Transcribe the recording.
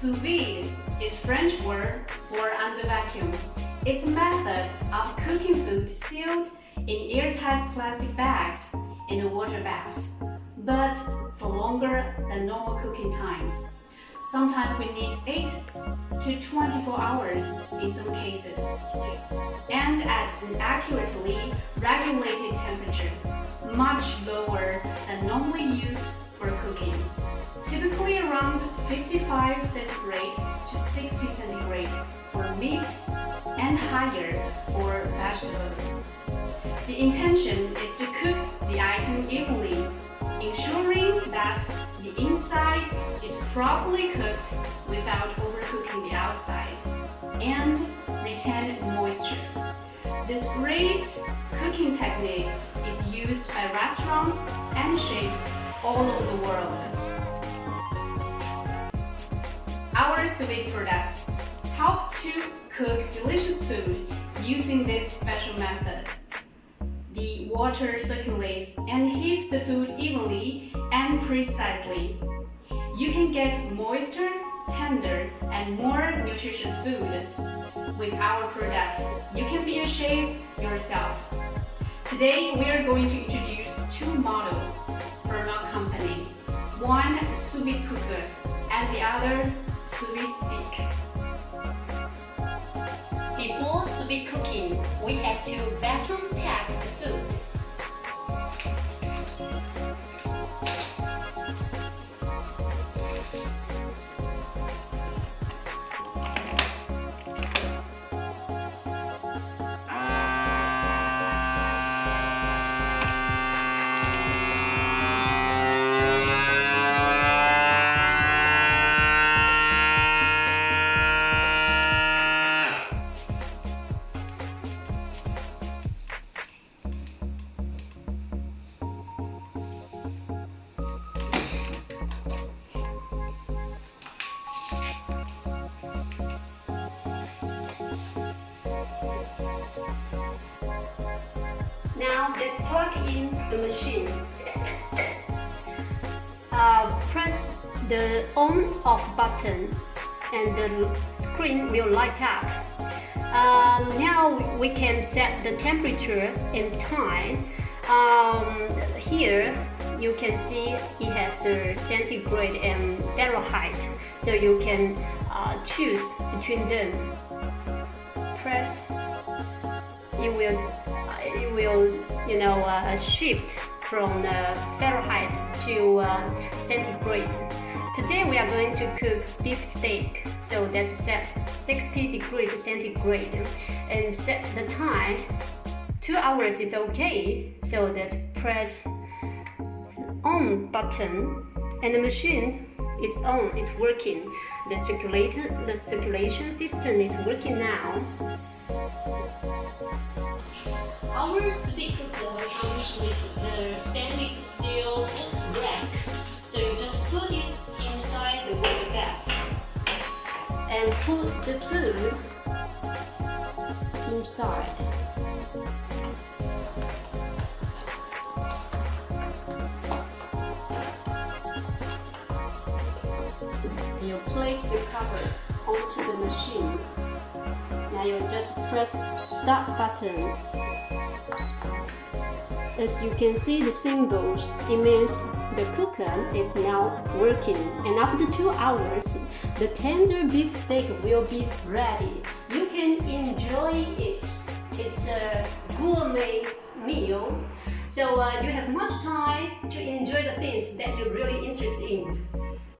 Sous vide is French word for under vacuum. It's a method of cooking food sealed in airtight plastic bags in a water bath, but for longer than normal cooking times. Sometimes we need 8 to 24 hours in some cases, and at an accurately regulated temperature, much lower than normally used for cooking. Typically around 55 centigrade to 60 centigrade for meats and higher for vegetables. The intention is to cook the item evenly, ensuring that the inside is properly cooked without overcooking the outside, and retain moisture. This great cooking technique is used by restaurants and chefs all over the world. Our sous vide products help to cook delicious food using this special method. The water circulates and heats the food evenly and precisely. You can get moister, tender, and more nutritious food. With our product, you can be a chef yourself. Today, we are going to introduce 2 models from our company. One sous vide cooker and the other sous vide stick. Before sous vide cooking, we have to vacuum pack the food. Now let's plug in the machine. Press the on/off button and the screen will light up. Now we can set the temperature and time. Here you can see it has the centigrade and Fahrenheit, so you can choose between them. Press. It will shift from Fahrenheit to centigrade. Today we are going to cook beef steak, so that's set 60 degrees centigrade, and set the time 2 hours is okay. So let's press on button, and the machine it's on, it's working. The circulation system is working now. Our sous vide cooker comes with the stainless steel rack, so you just put it inside the water bath and put the food inside. You place the cover onto the machine. Now you just press start button. As you can see the symbols, it means the cooker is now working, and after 2 hours, the tender beef steak will be ready. You can enjoy it. It's a gourmet meal, so you have much time to enjoy the things that you're really interested in.